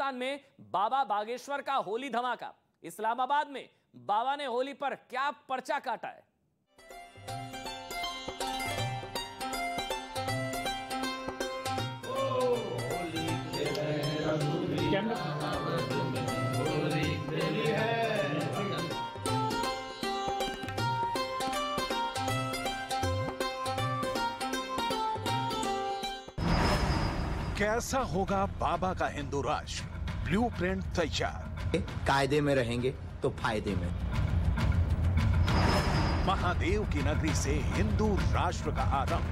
राजस्थान में बाबा बागेश्वर का होली धमाका। इस्लामाबाद में बाबा ने होली पर क्या पर्चा काटा है। कैसा होगा बाबा का हिंदू राष्ट्र, ब्लूप्रिंट तैयार। कायदे में रहेंगे तो फायदे में। महादेव की नगरी से हिंदू राष्ट्र का आरंभ।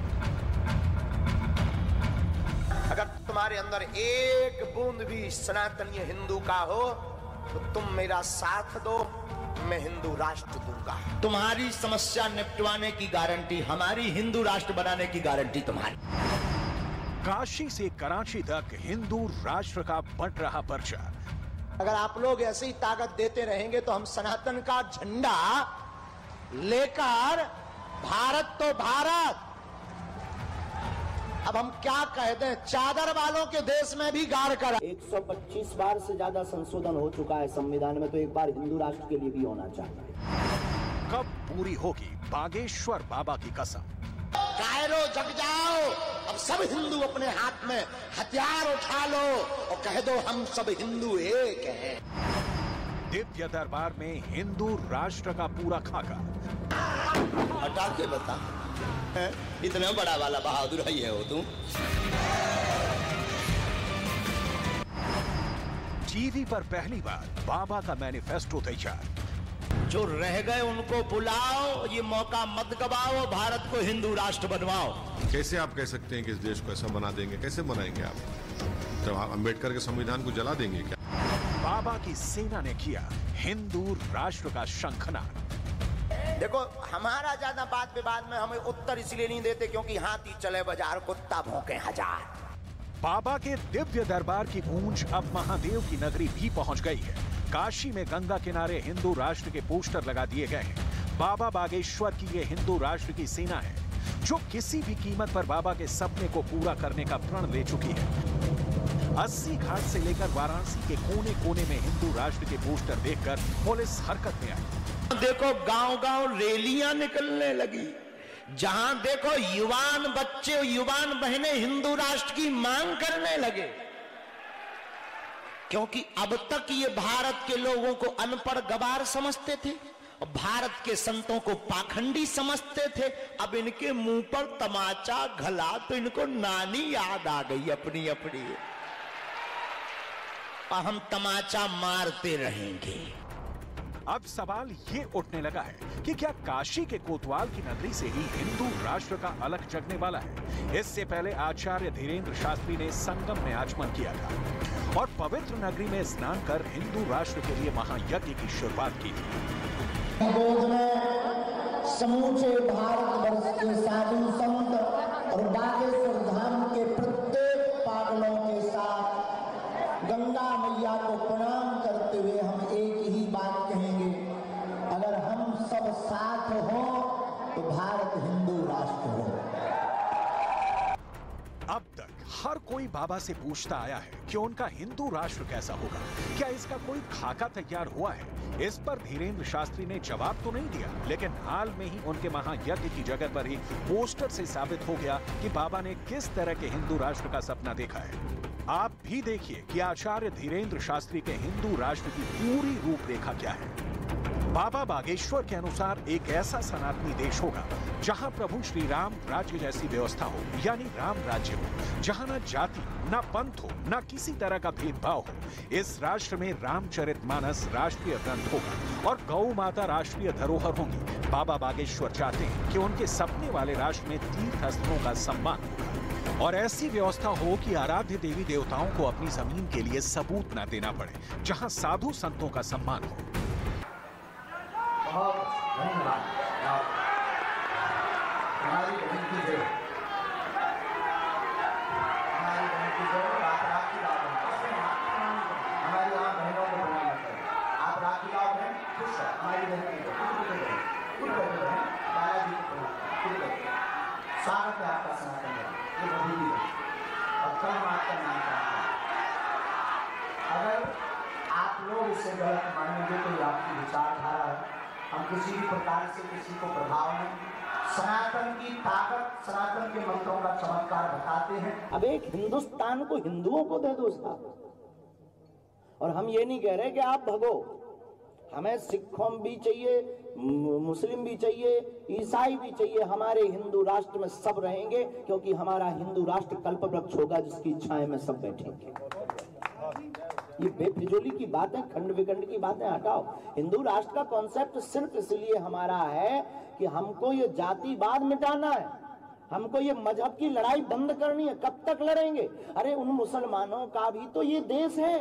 अगर तुम्हारे अंदर एक बूंद भी सनातनीय हिंदू का हो तो तुम मेरा साथ दो, मैं हिंदू राष्ट्र दूंगा। तुम्हारी समस्या निपटवाने की गारंटी हमारी, हिंदू राष्ट्र बनाने की गारंटी तुम्हारी। काशी से कराची तक हिंदू राष्ट्र का बंट रहा पर्चा। अगर आप लोग ऐसी ही ताकत देते रहेंगे तो हम सनातन का झंडा लेकर भारत तो भारत, अब हम क्या कह दें, चादर वालों के देश में भी गाड़ कर 125 बार से ज्यादा संशोधन हो चुका है संविधान में, तो एक बार हिंदू राष्ट्र के लिए भी होना चाहिए। कब पूरी होगी बागेश्वर बाबा की कसम। कायरो जग जाओ, अब सब हिंदू अपने हाथ में हथियार उठा लो और कह दो हम सब हिंदू एक हैं। दिव्य दरबार में हिंदू राष्ट्र का पूरा खाका। हटा के बता, इतना बड़ा वाला बहादुर है हो तुम। टीवी पर पहली बार बाबा का मैनिफेस्टो तैयार। जो रह गए उनको बुलाओ, ये मौका मत गवाओ, भारत को हिंदू राष्ट्र बनवाओ। कैसे आप कह सकते हैं कि इस देश को ऐसा बना देंगे? कैसे बनाएंगे आप? तो आप अम्बेडकर के संविधान को जला देंगे क्या? बाबा की सेना ने किया हिंदू राष्ट्र का शंखनाद। देखो, हमारा ज्यादा बात विवाद में हमें उत्तर इसलिए नहीं देते क्योंकि हाथी चले बाजार, कुत्ता भौंके हजार। बाबा के दिव्य दरबार की गूंज अब महादेव की नगरी भी पहुंच गई है। काशी में गंगा किनारे हिंदू राष्ट्र के पोस्टर लगा दिए गए हैं। बाबा बागेश्वर की ये हिंदू राष्ट्र की सेना है जो किसी भी कीमत पर बाबा के सपने को पूरा करने का प्रण ले चुकी है। 80 घाट से लेकर वाराणसी के कोने कोने में हिंदू राष्ट्र के पोस्टर देखकर पुलिस हरकत में आई। देखो, गांव-गांव रैलियां निकलने लगी, जहां देखो युवान बच्चे, युवान बहनें हिंदू राष्ट्र की मांग करने लगे। क्योंकि अब तक ये भारत के लोगों को अनपढ़ गवार समझते थे और भारत के संतों को पाखंडी समझते थे। अब इनके मुंह पर तमाचा घला तो इनको नानी याद आ गई अपनी अपनी, और हम तमाचा मारते रहेंगे। अब सवाल ये उठने लगा है कि क्या काशी के कोतवाल की नगरी से ही हिंदू राष्ट्र का अलग जगने वाला है? इससे पहले आचार्य धीरेन्द्र शास्त्री ने संगम में आचमन किया था और पवित्र नगरी में स्नान कर हिंदू राष्ट्र के लिए महायज्ञ की शुरुआत की थी। समूचे भारतवर्ष के साधु संत और बागेश्वर धाम के प्रत्येक पागलों के साथ गंगा मैया को प्रणाम करते हुए हम एक ही बात कहेंगे, अगर हम सब साथ हो तो भारत हिंदू राष्ट्र हो। अब तक हर कोई बाबा से पूछता आया है कि उनका हिंदू राष्ट्र कैसा होगा, क्या इसका कोई खाका तैयार हुआ है? इस पर धीरेन्द्र शास्त्री ने जवाब तो नहीं दिया, लेकिन हाल में ही उनके महायज्ञ की जगह पर एक पोस्टर से साबित हो गया कि बाबा ने किस तरह के हिंदू राष्ट्र का सपना देखा है। आप भी देखिए कि आचार्य धीरेन्द्र शास्त्री के हिंदू राष्ट्र की पूरी रूपरेखा क्या है। बाबा बागेश्वर के अनुसार एक ऐसा सनातनी देश होगा जहां प्रभु श्री राम राज्य जैसी व्यवस्था हो, यानी राम राज्य हो, जहां न जाति, न पंथ हो, न किसी तरह का भेदभाव हो। इस राष्ट्र में रामचरितमानस राष्ट्रीय ग्रंथ होगा और गौ माता राष्ट्रीय धरोहर होंगी। बाबा बागेश्वर चाहते हैं कि उनके सपने वाले राष्ट्र में तीर्थ स्थलों का सम्मान होगा और ऐसी व्यवस्था हो कि आराध्य देवी देवताओं को अपनी जमीन के लिए सबूत न देना पड़े, जहां साधु संतों का सम्मान हो। बहुत धन्यवाद। हमारी बहन की जय, हमारी बहन की जय। आप राखी लाओ, हमारी यहाँ बहनों को प्रणाम करें। आप राखी लाओ बहन, खुश है। हमारी बहन की जय, कुल बहन बालाजी को प्रणाम। स्वागत है आपका सनातन में, ये बहन और कल हम आपका नाम करते हैं। अगर से गलत मानेंगे तो ये आपकी विचारधारा है। हम किसी भी प्रकार से किसी को प्रभाव नहीं, सनातन की ताकत, सनातन के मंत्रों का चमत्कार बताते हैं। अब एक हिंदुस्तान को हिंदुओं को दे दो साहब, और हम ये नहीं कह रहे कि आप भगो, हमें सिखों भी चाहिए, मुस्लिम भी चाहिए, ईसाई भी चाहिए, हमारे हिंदू राष्ट्र में सब रहेंगे, क्योंकि हमारा हिंदू राष्ट्र कल्पवृक्ष होगा जिसकी छाया में सब बैठेंगे। ये बेफिजूली की बातें, खंड विखंड की बातें हटाओ। हिंदू राष्ट्र का कॉन्सेप्ट सिर्फ इसलिए हमारा है कि हमको ये जातिवाद मिटाना है, हमको ये मजहब की लड़ाई बंद करनी है। कब तक लड़ेंगे? अरे उन मुसलमानों का भी तो ये देश है,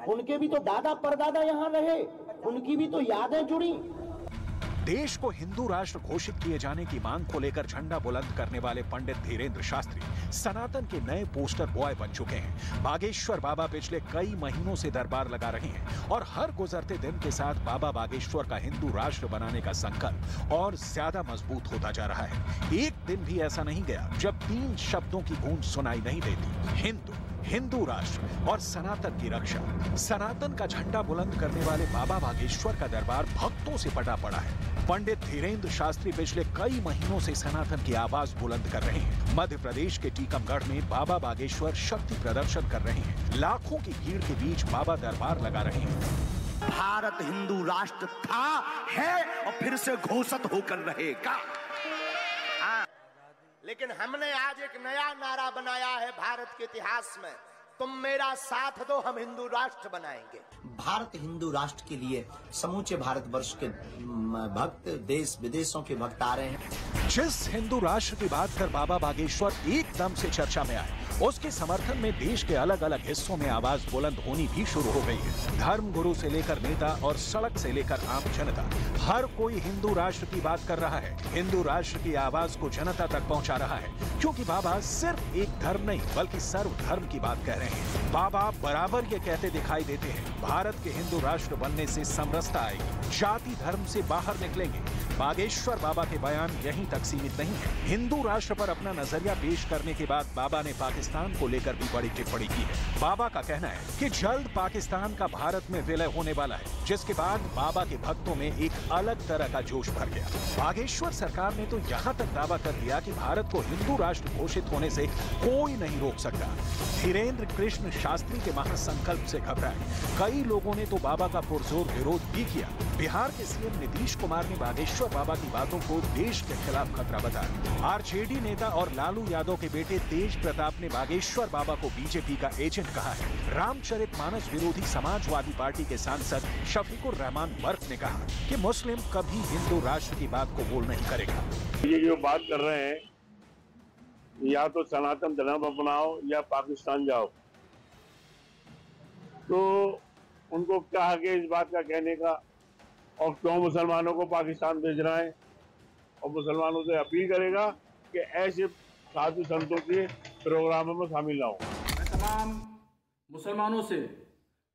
उनके भी तो दादा परदादा यहाँ रहे, उनकी भी तो यादें जुड़ी। देश को हिंदू राष्ट्र घोषित किए जाने की मांग को लेकर झंडा बुलंद करने वाले पंडित धीरेंद्र शास्त्री सनातन के नए पोस्टर बॉय बन चुके हैं। बागेश्वर बाबा पिछले कई महीनों से दरबार लगा रहे हैं और हर गुजरते दिन के साथ बाबा बागेश्वर का हिंदू राष्ट्र बनाने का संकल्प और ज्यादा मजबूत होता जा रहा है। एक दिन भी ऐसा नहीं गया जब 3 शब्दों की गूंज सुनाई नहीं देती: हिंदू, हिंदू राष्ट्र और सनातन की रक्षा। सनातन का झंडा बुलंद करने वाले बाबा बागेश्वर का दरबार भक्तों से पटा पड़ा है। पंडित धीरेंद्र शास्त्री पिछले कई महीनों से सनातन की आवाज बुलंद कर रहे हैं। मध्य प्रदेश के टीकमगढ़ में बाबा बागेश्वर शक्ति प्रदर्शन कर रहे हैं। लाखों की भीड़ के बीच बाबा दरबार लगा रहे हैं। भारत हिंदू राष्ट्र था, है और फिर से घोषित होकर रहेगा। लेकिन हमने आज एक नया नारा बनाया है भारत के इतिहास में: तुम मेरा साथ दो, हम हिंदू राष्ट्र बनाएंगे। भारत हिंदू राष्ट्र के लिए समूचे भारतवर्ष के भक्त, देश विदेशों के भक्त आ रहे हैं। जिस हिंदू राष्ट्र की बात कर बाबा बागेश्वर एकदम से चर्चा में आए, उसके समर्थन में देश के अलग अलग हिस्सों में आवाज बुलंद होनी भी शुरू हो गई है। धर्म गुरु से लेकर नेता और सड़क से लेकर आम जनता, हर कोई हिंदू राष्ट्र की बात कर रहा है। हिंदू राष्ट्र की आवाज को जनता तक पहुंचा रहा है, क्योंकि बाबा सिर्फ एक धर्म नहीं बल्कि सर्व धर्म की बात कह रहे हैं। बाबा बराबर ये कहते दिखाई देते हैं: भारत के हिंदू राष्ट्र बनने से समरसता आएगी, जाति धर्म से बाहर निकलेंगे। बागेश्वर बाबा के बयान यहीं तक सीमित नहीं है। हिंदू राष्ट्र पर अपना नजरिया पेश करने के बाद बाबा ने पाकिस्तान को लेकर भी बड़ी टिप्पणी की है। बाबा का कहना है कि जल्द पाकिस्तान का भारत में विलय होने वाला है, जिसके बाद बाबा के भक्तों में एक अलग तरह का जोश भर गया। बागेश्वर सरकार ने तो यहाँ तक दावा कर दिया कि भारत को हिंदू राष्ट्र घोषित होने से कोई नहीं रोक सकता। धीरेंद्र कृष्ण शास्त्री के महासंकल्प से घबराए कई लोगों ने तो बाबा का पुरजोर विरोध भी किया। बिहार के सीएम नीतीश कुमार ने बागेश्वर बाबा की बातों को देश के खिलाफ खतरा बताया। आरजेडी नेता और लालू यादव के बेटे तेज प्रताप ने बागेश्वर बाबा को बीजेपी का एजेंट कहा है। रामचरितमानस विरोधी समाजवादी पार्टी के सांसद शफीकुर रहमान बर्क ने कहा कि मुस्लिम कभी हिंदू राष्ट्र की बात को बोल नहीं करेगा। ये जो बात कर रहे हैं, या तो सनातन धर्म अपनाओ या पाकिस्तान जाओ, तो उनको क्या हक है इस बात का कहने का? और क्यों मुसलमानों को पाकिस्तान भेज रहा है? और मुसलमानों से अपील करेगा कि ऐसे साधु संतों के प्रोग्रामों में शामिल ना हो। मैं तमाम मुसलमानों से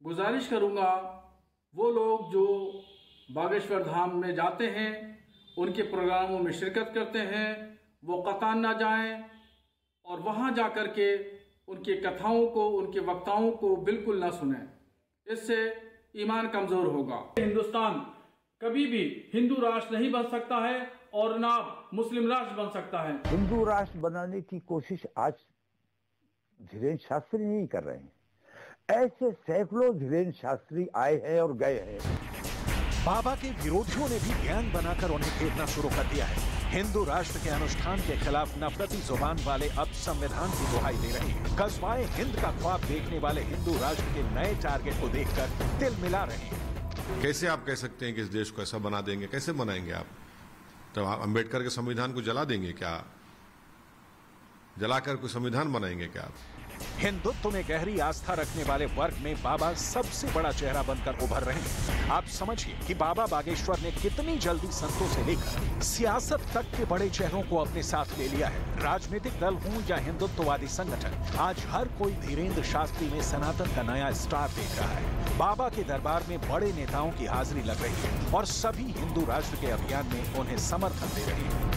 गुजारिश करूंगा, वो लोग जो बागेश्वर धाम में जाते हैं, उनके प्रोग्रामों में शिरकत करते हैं, वो कतान ना जाएं और वहां जाकर के उनकी कथाओं को, उनके वक्ताओं को बिल्कुल ना सुनें। इससे ईमान कमजोर होगा। हिंदुस्तान कभी भी हिंदू राष्ट्र नहीं बन सकता है और ना मुस्लिम राष्ट्र बन सकता है। हिंदू राष्ट्र बनाने की कोशिश आज धीरेंद्र शास्त्री नहीं कर रहे हैं। ऐसे सैकड़ों धीरेंद्र शास्त्री आए हैं और गए हैं। बाबा के विरोधियों ने भी गैंग बनाकर उन्हें घेरना शुरू कर दिया है। हिंदू राष्ट्र के अनुष्ठान के खिलाफ नफरती जुबान वाले अब संविधान की दुहाई दे रहे हैं। कस्बाए हिंद का ख्वाब देखने वाले हिंदू राष्ट्र के नए टारगेट को देखकर दिल मिला रहे हैं। कैसे आप कह सकते हैं कि इस देश को ऐसा बना देंगे? कैसे बनाएंगे आप? तो आप अम्बेडकर के संविधान को जला देंगे क्या? जलाकर कोई संविधान बनाएंगे क्या आप? हिंदुत्व में गहरी आस्था रखने वाले वर्ग में बाबा सबसे बड़ा चेहरा बनकर उभर रहे हैं। आप समझिए कि बाबा बागेश्वर ने कितनी जल्दी संतों से लेकर सियासत तक के बड़े चेहरों को अपने साथ ले लिया है। राजनीतिक दल हों या हिंदुत्ववादी संगठन, आज हर कोई धीरेंद्र शास्त्री में सनातन का नया स्टार देख रहा है। बाबा के दरबार में बड़े नेताओं की हाजिरी लग रही है और सभी हिंदू राष्ट्र के अभियान में उन्हें समर्थन दे रहे हैं।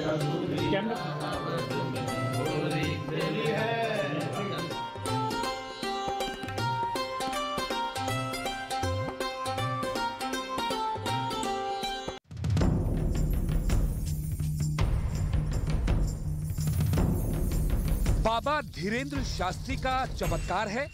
रघुवीर बाबा धीरेन्द्र शास्त्री का चमत्कार है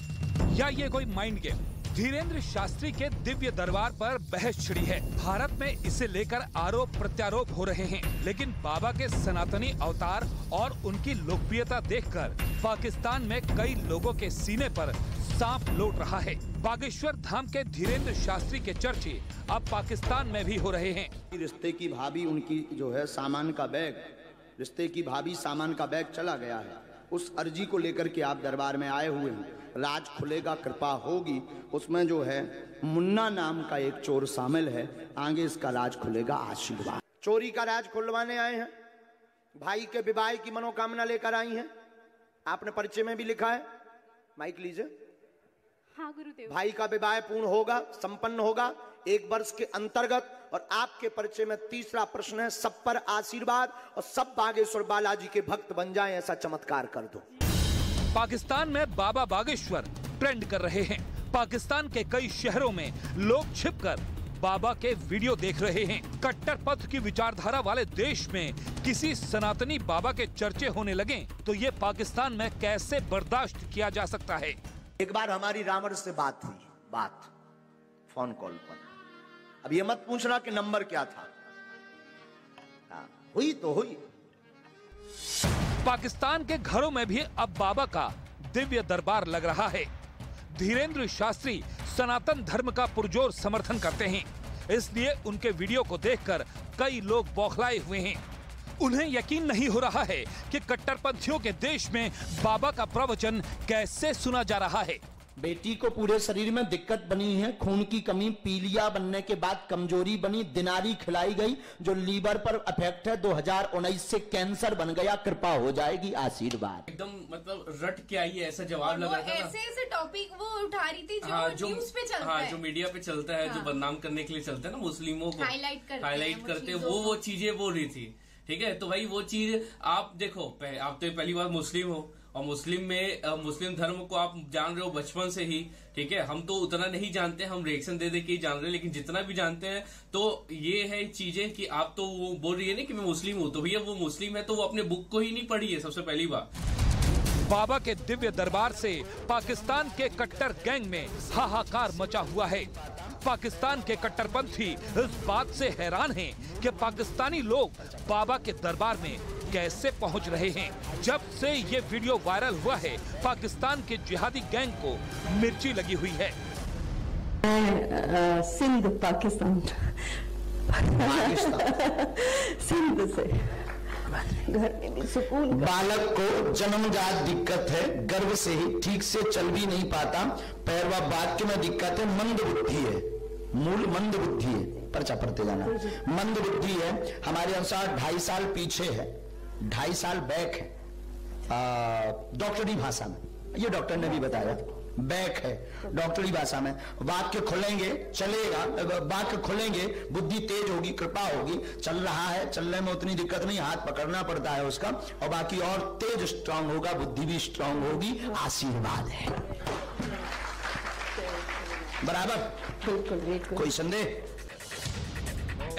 या ये कोई माइंड गेम? धीरेन्द्र शास्त्री के दिव्य दरबार पर बहस छिड़ी है। भारत में इसे लेकर आरोप प्रत्यारोप हो रहे हैं, लेकिन बाबा के सनातनी अवतार और उनकी लोकप्रियता देखकर पाकिस्तान में कई लोगों के सीने पर सांप लौट रहा है। बागेश्वर धाम के धीरेन्द्र शास्त्री के चर्चे अब पाकिस्तान में भी हो रहे हैं। रिश्ते की भाभी उनकी जो है सामान का बैग, रिश्ते की भाभी सामान का बैग चला गया है। उस अर्जी को लेकर के आप दरबार में आए हुए हैं। राज खुलेगा, कृपा होगी। उसमें जो है मुन्ना नाम का एक चोर शामिल है। आगे इसका राज खुलेगा, आशीर्वाद। चोरी का राज खुलवाने आए हैं। भाई के विवाह की मनोकामना लेकर आई हैं। आपने परिचय में भी लिखा है, माइक लीजिए। हाँ गुरुदेव। भाई का विवाह पूर्ण होगा, संपन्न होगा 1 वर्ष के अंतर्गत। और आपके परिचय में तीसरा प्रश्न है, सब पर आशीर्वाद और सब बागेश्वर बालाजी के भक्त बन जाएं, ऐसा चमत्कार कर दो। पाकिस्तान में बाबा बागेश्वर ट्रेंड कर रहे हैं। पाकिस्तान के कई शहरों में लोग छिपकर बाबा के वीडियो देख रहे हैं। कट्टर पथ की विचारधारा वाले देश में किसी सनातनी बाबा के चर्चे होने लगे तो ये पाकिस्तान में कैसे बर्दाश्त किया जा सकता है? एक बार हमारी रामर से बात हुई, फोन कॉल पर। अब ये मत पूछना कि नंबर क्या था, हुई तो हुई। पाकिस्तान के घरों में भी अब बाबा का दिव्य दरबार लग रहा है। धीरेन्द्र शास्त्री सनातन धर्म का पुरजोर समर्थन करते हैं, इसलिए उनके वीडियो को देखकर कई लोग बौखलाए हुए हैं। उन्हें यकीन नहीं हो रहा है कि कट्टरपंथियों के देश में बाबा का प्रवचन कैसे सुना जा रहा है। बेटी को पूरे शरीर में दिक्कत बनी है, खून की कमी, पीलिया बनने के बाद कमजोरी बनी, दिनारी खिलाई गई जो लीवर पर अफेक्ट है, 2019 से कैंसर बन गया, कृपा हो जाएगी, आशीर्वाद। एकदम मतलब रट के आई है ऐसा जवाब लगा था। ऐसे टॉपिक वो उठा रही थी जो न्यूज़ पे चलता है, जो मीडिया पे चलता है, जो बदनाम करने के लिए चलता है ना, मुस्लिमों को हाईलाइट करते वो चीजें बोल रही थी। ठीक है, तो भाई वो चीज आप देखो, आप तो पहली बार मुस्लिम हो और मुस्लिम धर्म को आप जान रहे हो बचपन से ही। ठीक है, हम तो उतना नहीं जानते, हम रिएक्शन दे के ही जान रहे हैं, लेकिन जितना भी जानते हैं तो ये है चीजें कि आप तो वो बोल रही है ना कि मैं मुस्लिम हूँ, तो भैया वो मुस्लिम है तो वो अपने बुक को ही नहीं पढ़ी है सबसे पहली बार। बाबा के दिव्य दरबार से पाकिस्तान के कट्टर गैंग में हाहाकार मचा हुआ है। पाकिस्तान के कट्टरपंथी इस बात से हैरान हैं कि पाकिस्तानी लोग बाबा के दरबार में कैसे पहुंच रहे हैं। जब से ये वीडियो वायरल हुआ है, पाकिस्तान के जिहादी गैंग को मिर्ची लगी हुई है। सिंध पाकिस्तान सिंध से घर में भी सुकून। बालक को जन्मजात दिक्कत है, गर्भ से ही ठीक से चल भी नहीं पाता, पैर व वाक्य में दिक्कत है, मंद बुद्धि है, मूल मंद बुद्धि है, पर्चा पढ़ते जाना, मंद बुद्धि है। हमारे अनुसार 2.5 साल पीछे है, 2.5 साल बैक है डॉक्टरी भाषा में, ये डॉक्टर ने भी बताया, बैक है डॉक्टरी भाषा में। वाक्य खुलेंगे चलेगा, वाक्य खुलेंगे बुद्धि तेज होगी, कृपा होगी। चल रहा है, चलने में उतनी दिक्कत नहीं, हाथ पकड़ना पड़ता है उसका, और बाकी और तेज स्ट्रांग होगा, बुद्धि भी स्ट्रांग होगी, आशीर्वाद है। बराबर, कोई संदेह?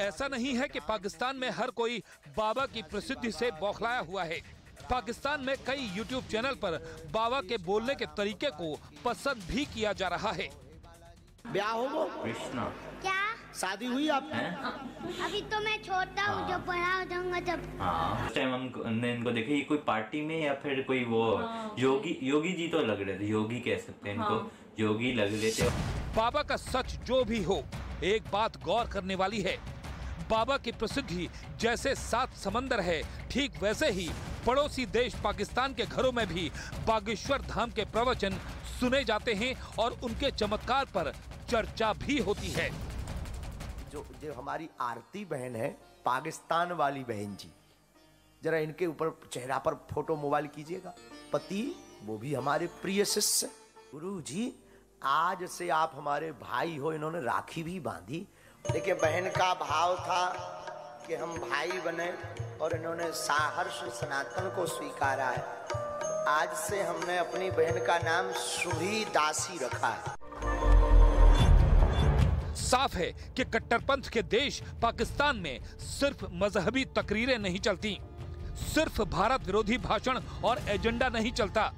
ऐसा नहीं है कि पाकिस्तान में हर कोई बाबा की प्रसिद्धि से बौखलाया हुआ है। पाकिस्तान में कई YouTube चैनल पर बाबा के बोलने के तरीके को पसंद भी किया जा रहा है। ब्याह हो कृष्णा क्या शादी हुई आपकी? अभी तो मैं छोटा हूँ, जब बड़ा हो जाऊंगा तब। हाँ, उस टाइम हमने इनको देखे, ये कोई पार्टी में या फिर कोई वो योगी जी तो लग रहे थे, योगी कह सकते हैं इनको, योगी लग रहे थे। बाबा का सच जो भी हो, एक बात गौर करने वाली है, बाबा की प्रसिद्धि जैसे 7 समंदर है, ठीक वैसे ही पड़ोसी देश पाकिस्तान के घरों में भी बागेश्वर धाम के प्रवचन सुने जाते हैं और उनके चमत्कार पर चर्चा भी होती है। जो हमारी आरती बहन है, पाकिस्तान वाली बहन जी, जरा इनके ऊपर चेहरा पर फोटो मोबाइल कीजिएगा। पति वो भी हमारे प्रिय शिष्य। गुरु जी आज से आप हमारे भाई हो, इन्होंने राखी भी बांधी। देखिए बहन का भाव था कि हम भाई बने और इन्होंने साहर्ष सनातन को स्वीकारा है। आज से हमने अपनी बहन का नाम सुभी दासी रखा है। साफ है कि कट्टरपंथ के देश पाकिस्तान में सिर्फ मजहबी तकरीरें नहीं चलती, सिर्फ भारत विरोधी भाषण और एजेंडा नहीं चलता।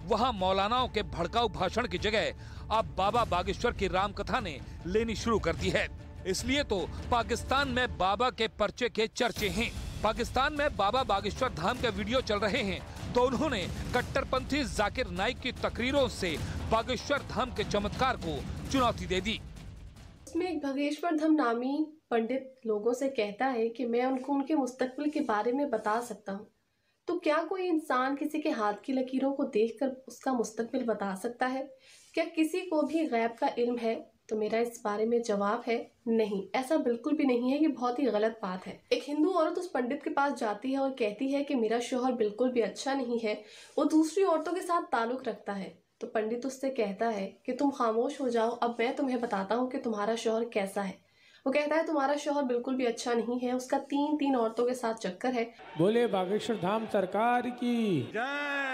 वहां मौलानाओं के भड़काऊ भाषण की जगह अब बाबा बागेश्वर की रामकथा ने लेनी शुरू कर दी है। इसलिए तो पाकिस्तान में बाबा के पर्चे के चर्चे हैं। पाकिस्तान में बाबा बागेश्वर धाम के वीडियो चल रहे हैं तो उन्होंने कट्टरपंथी जाकिर नाइक की तकरीरों से बागेश्वर धाम के चमत्कार को चुनौती दे दी। उसमें एक बागेश्वर धाम नामी पंडित लोगों से कहता है कि मैं उनको उनके मुस्तकबिल के बारे में बता सकता हूँ। तो क्या कोई इंसान किसी के हाथ की लकीरों को देखकर उसका मुस्तकबिल बता सकता है? क्या किसी को भी गैब का इल्म है? तो मेरा इस बारे में जवाब है नहीं, ऐसा बिल्कुल भी नहीं है। ये बहुत ही गलत बात है। एक हिंदू औरत उस पंडित के पास जाती है और कहती है कि मेरा शौहर बिल्कुल भी अच्छा नहीं है, वो दूसरी औरतों के साथ ताल्लुक रखता है। तो पंडित उससे कहता है कि तुम खामोश हो जाओ, अब मैं तुम्हें बताता हूँ कि तुम्हारा शौहर कैसा है। वो कहता है तुम्हारा शौहर बिल्कुल भी अच्छा नहीं है, उसका 3 औरतों के साथ चक्कर है। बोले बागेश्वर धाम सरकार की जय।